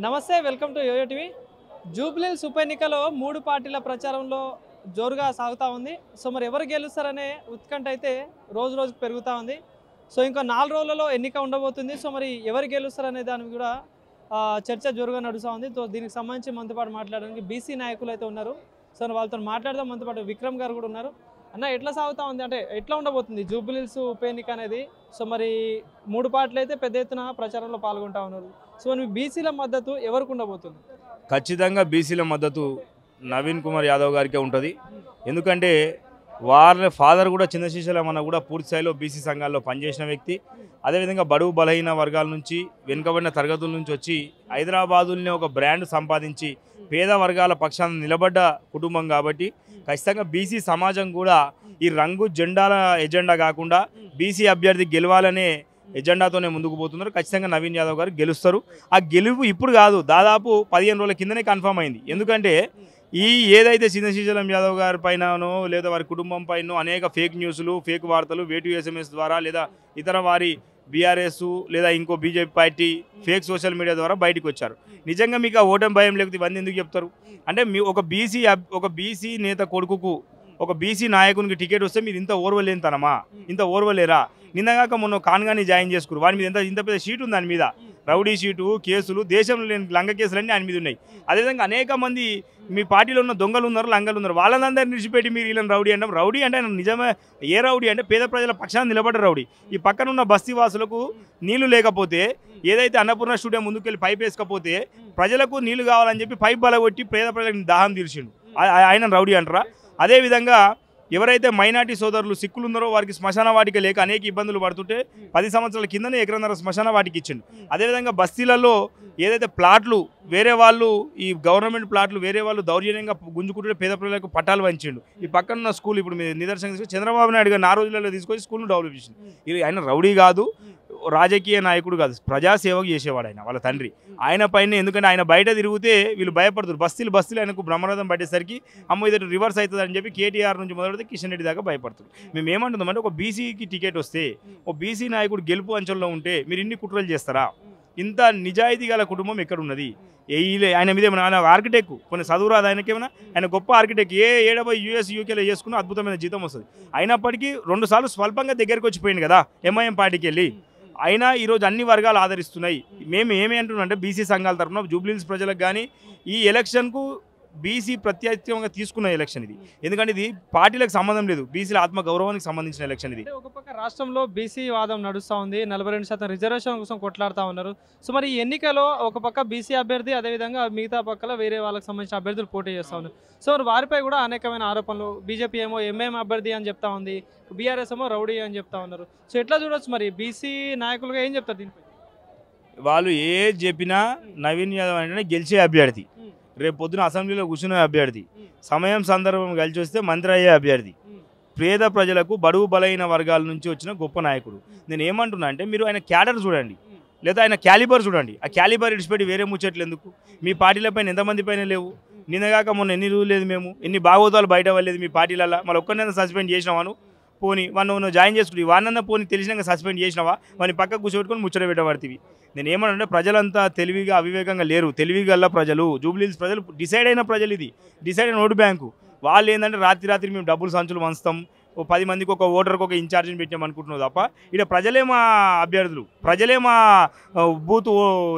నమస్తే welcome to YoYo TV. Jubilee Hills ఉప ఎన్నికలో 3 పార్టీల ప్రచారంలో జోరుగా సాగుతూ ఉంది. సో మరి ఎవరు గెలుస్తారనే ఉత్కంఠ అయితే రోజు రోజుకు పెరుగుతూ ఉంది. సో ఇంకా 4 రోజులలో ఎన్నిక ఉండబోతుంది. సో మరి ఎవరు గెలుస్తారనే దాని కూడా చర్చ జోరుగా నడుస్తూ ఉంది. సో దీనికి సంబంధించి మనతో పాటు మాట్లాడడానికి బీసీ నాయకులు అయితే ఉన్నారు. సో వాళ్ళతో మాట్లాడదాం. మనతో పాటు విక్రమ్ గారు కూడా ఉన్నారు. అన్న, ఎట్లా సాగుతూ ఉంది, అంటే ఎట్లా ఉండబోతుంది జూబ్లీహిల్స్ ఉప ఎన్నిక అనేది? సో మరి 3 పార్టీలు అయితే పెద్ద ఎత్తున ప్రచారంలో పాల్గొంటూ ఉన్నారు. సో మరి బీసీల మద్దతు ఎవరికి ఉండబోతుంది? ఖచ్చితంగా బీసీల మద్దతు నవీన్ కుమార్ యాదవ్ గారికే ఉంటుంది. ఎందుకంటే వాళ్ళ ఫాదర్ కూడా చిన్నశీశలమన్న కూడా పూర్తి స్థాయిలో బీసీ సంఘాల్లో పనిచేసిన వ్యక్తి. అదేవిధంగా బడుగు బలహీన వర్గాల నుంచి వెనుకబడిన తరగతుల నుంచి వచ్చి హైదరాబాదుల్ని ఒక బ్రాండ్ సంపాదించి పేద వర్గాల పక్షాన నిలబడ్డ కుటుంబం కాబట్టి ఖచ్చితంగా బీసీ సమాజం కూడా ఈ రంగు జెండాల ఎజెండా కాకుండా బీసీ అభ్యర్థి గెలవాలనే ఎజెండాతోనే ముందుకు పోతున్నారు. ఖచ్చితంగా నవీన్ యాదవ్ గారు గెలుస్తారు. ఆ గెలుపు ఇప్పుడు కాదు, దాదాపు 15 రోజుల కిందనే కన్ఫర్మ్ అయింది. ఎందుకంటే ఈ ఏదైతే చిన్నశీశలం యాదవ్ గారి పైననో లేదా వారి కుటుంబం పైన అనేక ఫేక్ న్యూస్లు, ఫేక్ వార్తలు వేటు SMS ద్వారా లేదా ఇతర వారి బీఆర్ఎస్ లేదా ఇంకో BJP party fake social media ద్వారా బయటకు వచ్చారు. నిజంగా మీకు ఆ ఓటమి భయం లేకపోతే ఇవన్నీ ఎందుకు చెప్తారు? అంటే మీ ఒక బీసీ నేత కొడుకుకు ఒక బీసీ నాయకునికి టికెట్ వస్తే మీరు ఇంత ఓర్వలేనితనమా, ఇంత ఓర్వలేరా? నిన్నగాక మొన్న కాన్గాని జాయిన్ చేసుకురు, వారి మీద ఇంత పెద్ద షీట్ ఉంది. దాని మీద రౌడీ షీటు, కేసులు, దేశంలో లేని లంగ కేసులన్నీ ఆయన మీద ఉన్నాయి. అదేవిధంగా అనేక మంది మీ పార్టీలో ఉన్న దొంగలు ఉన్నారు, లంగలు ఉన్నారు. వాళ్ళందరినీ విడిచిపెట్టి మీరు వీళ్ళని రౌడీ అంటాం. రౌడీ అంటే ఆయన నిజమే ఏ రౌడీ అంటే పేద ప్రజల పక్షాన నిలబడ్డ రౌడీ. ఈ పక్కన ఉన్న బస్తీ వాసులకు నీళ్లు లేకపోతే, ఏదైతే అన్నపూర్ణ స్టూడియో ముందుకెళ్ళి పైప్ వేసుకపోతే ప్రజలకు నీళ్లు కావాలని చెప్పి పైప్ బలగొట్టి పేద ప్రజలకు దాహం తీర్చిండు. ఆయన రౌడీ అంటారా? అదేవిధంగా ఎవరైతే మైనార్టీ సోదరులు సిక్కులు ఉన్నారో వారికి శ్మశాన వాటిక లేక అనేక ఇబ్బందులు పడుతుంటే 10 సంవత్సరాల కిందనే ఎకరన్నర శ్మశాన వాటికి ఇచ్చిండు. అదేవిధంగా బస్తీలలో ఏదైతే ప్లాట్లు వేరే వాళ్ళు, ఈ గవర్నమెంట్ ప్లాట్లు వేరే వాళ్ళు దౌర్జన్యంగా గుంజుకుంటుంటే పేద ప్రజలకు పట్టాలు వంచిండు. ఈ పక్కన స్కూల్ ఇప్పుడు మీరు నిదర్శనం తీసుకొని చంద్రబాబు నాయుడు గారు 4 రోజులలో తీసుకొచ్చి స్కూల్ను డెవలప్ చేసింది. ఇది ఆయన రౌడీ కాదు, రాజకీయ నాయకుడు కాదు, ప్రజాసేవకు చేసేవాడు ఆయన, వాళ్ళ తండ్రి. ఆయన పైన ఎందుకంటే ఆయన బయట తిరిగితే వీళ్ళు భయపడుతారు. బస్తీలు ఆయనకు బ్రహ్మరథం పట్టేసరికి అమ్మ ఇది రివర్స్ అవుతుంది అని చెప్పి కేటీఆర్ నుంచి మొదలెడితే కిషన్ రెడ్డి దాకా భయపడుతుంది. మేము ఏమంటున్నామంటే ఒక బీసీకి టికెట్ వస్తే, ఒక బీసీ నాయకుడు గెలుపు అంచెల్లో ఉంటే మీరు ఇన్ని కుట్రలు చేస్తారా? ఇంత నిజాయితీ గల కుటుంబం ఎక్కడ ఉన్నది? ఆయన మీద ఏమైనా ఆయన ఆర్కిటెక్ట్ కొన్ని చదువు రాదు ఆయనకేమైనా? ఆయన గొప్ప ఆర్కిటెక్ట్, ఏడబై US UKలో చేసుకున్న అద్భుతమైన జీతం వస్తుంది. అయినప్పటికీ 2 సార్లు స్వల్పంగా దగ్గరికి వచ్చిపోయింది కదా MIM పార్టీకి వెళ్ళి. అయినా ఈరోజు అన్ని వర్గాలు ఆదరిస్తున్నాయి. మేము ఏమి అంటున్నాం అంటే బీసీ సంఘాల తరఫున జూబ్లీహిల్స్ ప్రజలకు కానీ ఈ ఎలక్షన్కు బీసీ ప్రత్యేకంగా తీసుకున్న ఎలక్షన్ ఇది. ఎందుకంటే ఇది పార్టీలకు సంబంధం లేదు, బీసీల ఆత్మ గౌరవానికి సంబంధించిన ఎలక్షన్ ఇది. ఒక పక్క రాష్ట్రంలో బీసీ వాదం నడుస్తూ ఉంది, 42% రిజర్వేషన్ కోసం కొట్లాడుతూ ఉన్నారు. సో మరి ఈ ఎన్నికలో ఒక పక్క బీసీ అభ్యర్థి, అదేవిధంగా మిగతా పక్కల వేరే వాళ్ళకి సంబంధించిన అభ్యర్థులు పోటీ చేస్తూ ఉన్నారు. సో వారిపై కూడా అనేకమైన ఆరోపణలు. బీజేపీ ఏమో MIM అభ్యర్థి అని చెప్తా ఉంది, బీఆర్ఎస్ ఏమో రౌడీ అని చెప్తా ఉన్నారు. సో ఎట్లా చూడొచ్చు మరి బీసీ నాయకులుగా ఏం చెప్తారు దీనిపై? వాళ్ళు ఏది చెప్పినా నవీన్ యాదవ్ అంటే గెలిచే అభ్యర్థి, రేపు పొద్దున అసెంబ్లీలో కూర్చునే అభ్యర్థి, సమయం సందర్భం కలిసి వస్తే మంత్రి అయ్యే అభ్యర్థి, పేద ప్రజలకు బడుగు బలైన వర్గాల నుంచి వచ్చిన గొప్ప నాయకుడు. నేను ఏమంటున్నా అంటే మీరు ఆయన క్యాడర్ చూడండి, లేదా ఆయన క్యాలిబర్ చూడండి. ఆ క్యాలిబర్ ఇడిచిపెట్టి వేరే ముచ్చట్లు ఎందుకు? మీ పార్టీల పైన ఎంతమంది పైన లేవు? నిన్నగాక మొన్న ఎన్ని రూలు లేదు, మేము ఎన్ని భాగవతాలు బయట వెళ్ళలేదు మీ పార్టీలలో. మళ్ళీ ఒక్కరినైనా సస్పెండ్ చేసినావాను? పోనీ నువ్వు జాయిన్ చేసుకుని వాడినన్నా పోనీ తెలిసినాక సస్పెండ్ చేసినావా? వాడిని పక్కకు కూర్చోబెట్టుకొని ముచ్చట పెట్టబడుతుంది. నేను ఏమన్నా ప్రజలంతా తెలివిగా అవివేకంగా లేరు, తెలివిగల ప్రజలు, జూబ్లీహిల్స్ ప్రజలు డిసైడ్ అయిన ప్రజలు. ఇది డిసైడ్ అయిన ఓటు బ్యాంకు. వాళ్ళు ఏంటంటే రాత్రి మేము డబ్బులు సంచులు వంచుతాం, ఓ 10 మందికి ఒక ఓటర్కి ఒక ఇన్ఛార్జిని పెట్టాం అనుకుంటున్నావు తప్ప ఇక్కడ ప్రజలే మా అభ్యర్థులు, ప్రజలే మా బూత్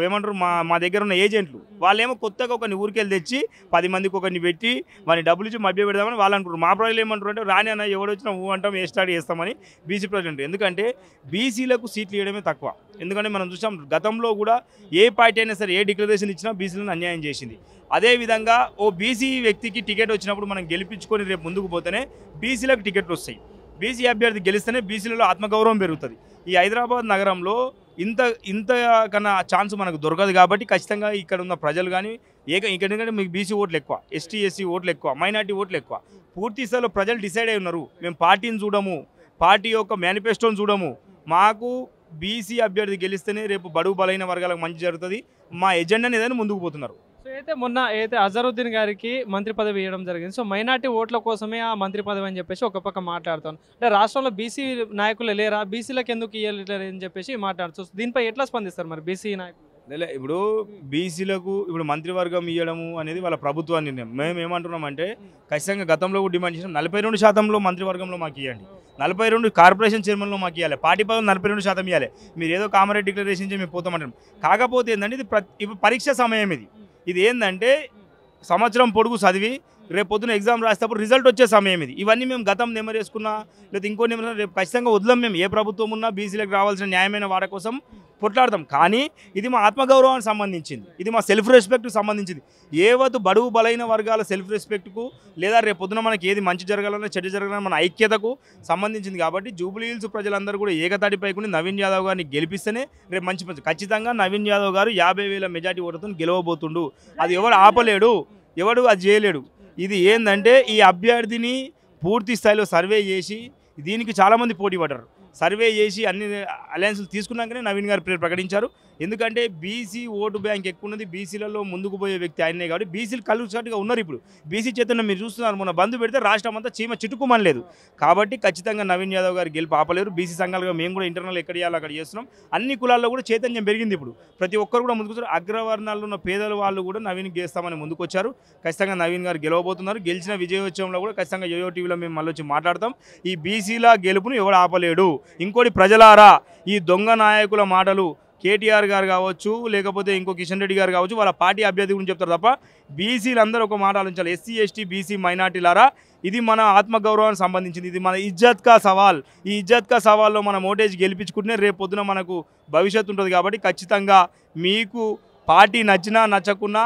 ఏమంటారు మా దగ్గర ఉన్న ఏజెంట్లు. వాళ్ళేమో కొత్తగా ఒకరిని ఊరికెళ్ళి తెచ్చి 10 మందికి ఒకరిని పెట్టి వాడిని డబ్బులు ఇచ్చి మభ్య పెడదామని వాళ్ళు అనుకుంటారు. మా ప్రజలు ఏమంటారు అంటే రాని అన్న ఎవడు వచ్చినా అంటాం, ఏ స్టార్ట్ చేస్తామని బీసీ ప్రజలు. ఎందుకంటే బీసీలకు సీట్లు ఇవ్వడమే తక్కువ. ఎందుకంటే మనం చూసాం గతంలో కూడా ఏ పార్టీ అయినా సరే ఏ డిక్లరేషన్ ఇచ్చినా బీసీలను అన్యాయం చేసింది. అదేవిధంగా ఓ బీసీ వ్యక్తికి టికెట్ వచ్చినప్పుడు మనం గెలిపించుకొని రేపు ముందుకు పోతేనే బీసీలకు టికెట్లు వస్తాయి. బీసీ అభ్యర్థి గెలిస్తేనే బీసీలలో ఆత్మగౌరవం పెరుగుతుంది. ఈ హైదరాబాద్ నగరంలో ఇంత కన్నా ఛాన్స్ మనకు దొరకదు. కాబట్టి ఖచ్చితంగా ఇక్కడ ఉన్న ప్రజలు కానీ ఎందుకంటే మీకు బీసీ ఓట్లు ఎక్కువ, ST SC ఓట్లు ఎక్కువ, మైనార్టీ ఓట్లు ఎక్కువ. పూర్తి స్థాయిలో ప్రజలు డిసైడ్ అయి ఉన్నారు. మేము పార్టీని చూడము, పార్టీ యొక్క మేనిఫెస్టోని చూడము. మాకు బీసీ అభ్యర్థి గెలిస్తేనే రేపు బడుగు బలైన వర్గాలకు మంచి జరుగుతుంది. మా ఎజెండాని ఏదైనా ముందుకు పోతున్నారు. సో అయితే మొన్న అజరుద్దీన్ గారికి మంత్రి పదవి ఇవ్వడం జరిగింది. సో మైనార్టీ ఓట్ల కోసమే ఆ మంత్రి పదవి అని చెప్పేసి ఒక పక్క మాట్లాడుతాను. అంటే రాష్ట్రంలో బీసీ నాయకులు లేరా, బీసీలకు ఎందుకు ఇవ్వలేరు అని చెప్పేసి మాట్లాడుతూ దీనిపై ఎట్లా స్పందిస్తారు మరి బీసీ నాయకులు? ఇప్పుడు బీసీలకు ఇప్పుడు మంత్రివర్గం ఇవ్వడము అనేది వాళ్ళ ప్రభుత్వ నిర్ణయం. మేము ఏమంటున్నామంటే ఖచ్చితంగా గతంలో కూడా డిమాండ్ చేసినాం 42% మంత్రివర్గంలో మాకు ఇవ్వండి, 42 కార్పొరేషన్ చైర్మన్లో మాకు ఇవ్వాలి, పార్టీ పదవులు 42% ఇవ్వాలి. మీరు ఏదో కామరేడ్ డిక్లరేషన్ చేసి మేము పోతామంటాం. కాకపోతే ఏంటంటే ఇది ఇప్పుడు పరీక్ష సమయం, ఇది ఏంటంటే సంవత్సరం పొడుగు చదివి రేపు పొద్దున ఎగ్జామ్ రాసేటప్పుడు రిజల్ట్ వచ్చే సమయం ఇది. ఇవన్నీ మేము గతం నెమరేసుకున్నా లేదా ఇంకో నెమరు రేపు ఖచ్చితంగా వదలం. మేము ఏ ప్రభుత్వం ఉన్నా బీసీలకు రావాల్సిన న్యాయమైన వాడ కోసం కొట్లాడతాం. కానీ ఇది మా ఆత్మగౌరవానికి సంబంధించింది, ఇది మా సెల్ఫ్ రెస్పెక్ట్కి సంబంధించింది. ఏవతు బడుగు బలైన వర్గాల సెల్ఫ్ రెస్పెక్ట్కు లేదా రేపు పొద్దున మనకి ఏది మంచి జరగాలన్నా చెడ్డ జరగాలన్నా మన ఐక్యతకు సంబంధించింది. కాబట్టి జూబ్లీ హిల్స్ ప్రజలందరూ కూడా ఏకతాటిపైకుని నవీన్ యాదవ్ గారిని గెలిపిస్తేనే రేపు మంచి ఖచ్చితంగా నవీన్ యాదవ్ గారు 50,000 మెజార్టీ ఓటుతో గెలవబోతుండు. అది ఎవడు ఆపలేడు, ఎవడు అది చేయలేడు. ఇది ఏంటంటే ఈ అభ్యర్థిని పూర్తి స్థాయిలో సర్వే చేసి దీనికి చాలామంది పోటీ పడ్డారు. సర్వే చేసి అన్ని అలయన్స్లు తీసుకున్నాకనే నవీన్ గారు పేరు ప్రకటించారు. ఎందుకంటే బీసీ ఓటు బ్యాంక్ ఎక్కువ ఉన్నది, బీసీలలో ముందుకు పోయే వ్యక్తి ఆయనే. కాబట్టి బీసీలు కలుగుసాటుగా ఉన్నారు. ఇప్పుడు బీసీ చైతన్యం మీరు చూస్తున్నారు. మొన్న బంద్ పెడితే రాష్ట్రం అంతా చీమ చిటుకుమనలేదు. కాబట్టి ఖచ్చితంగా నవీన్ యాదవ్ గారు గెలుపు ఆపలేరు. బీసీ సంఘాలుగా మేము కూడా ఇంటర్నల్ ఎక్కడ చేయాలో అక్కడ చేస్తున్నాం. అన్ని కులాల్లో కూడా చైతన్యం పెరిగింది. ఇప్పుడు ప్రతి ఒక్కరు కూడా ముందుకు వచ్చారు. అగ్రవర్ణాల్లో ఉన్న పేదల వాళ్ళు కూడా నవీన్ గెలుస్తామని ముందుకు వచ్చారు. ఖచ్చితంగా నవీన్ గారు గెలవబోతున్నారు. గెలిచిన విజయోత్సవంలో కూడా ఖచ్చితంగా యోయో టీవీలో మేము మళ్ళీ వచ్చి మాట్లాడతాం. ఈ బీసీల గెలుపును ఎవడు ఆపలేడు. ఇంకోటి ప్రజలారా, ఈ దొంగ నాయకుల మాటలు కేటీఆర్ గారు కావచ్చు, లేకపోతే ఇంకో కిషన్ రెడ్డి గారు కావచ్చు, వాళ్ళ పార్టీ అభ్యర్థి గురించి చెప్తారు తప్ప బీసీలందరూ ఒక మాట ఆలోచించాలి. ఎస్సీ ఎస్టీ బీసీ మైనార్టీలారా, ఇది మన ఆత్మగౌరవానికి సంబంధించింది. ఇది మన ఇజ్జత్ కా సవాల్. ఈ ఇజ్జత్ కా సవాల్లో మనం ఓటేజ్ గెలిపించుకుంటే రేపు పొద్దున మనకు భవిష్యత్తు ఉంటుంది. కాబట్టి ఖచ్చితంగా మీకు పార్టీ నచ్చినా నచ్చకున్నా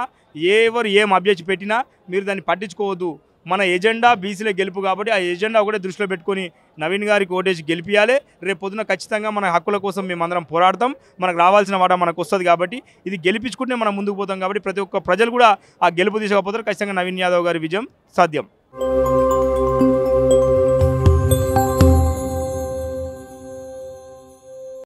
ఎవరు ఏం అభ్యర్థి పెట్టినా మీరు దాన్ని పట్టించుకోవద్దు. మన ఎజెండా బీసీల గెలుపు. కాబట్టి ఆ ఎజెండా ఒకటే దృష్టిలో పెట్టుకొని నవీన్ గారికి ఓటేసి గెలిపియాలి. రేపు పొద్దున ఖచ్చితంగా మన హక్కుల కోసం మేమందరం పోరాడతాం. మనకు రావాల్సిన వాటా మనకు వస్తుంది. కాబట్టి ఇది గెలిపించుకుంటే మనం ముందుకు పోతాం. కాబట్టి ప్రతి ఒక్క ప్రజలు కూడా ఆ గెలుపు తీసుకోకపోతారు. ఖచ్చితంగా నవీన్ యాదవ్ గారి విజయం సాధ్యం.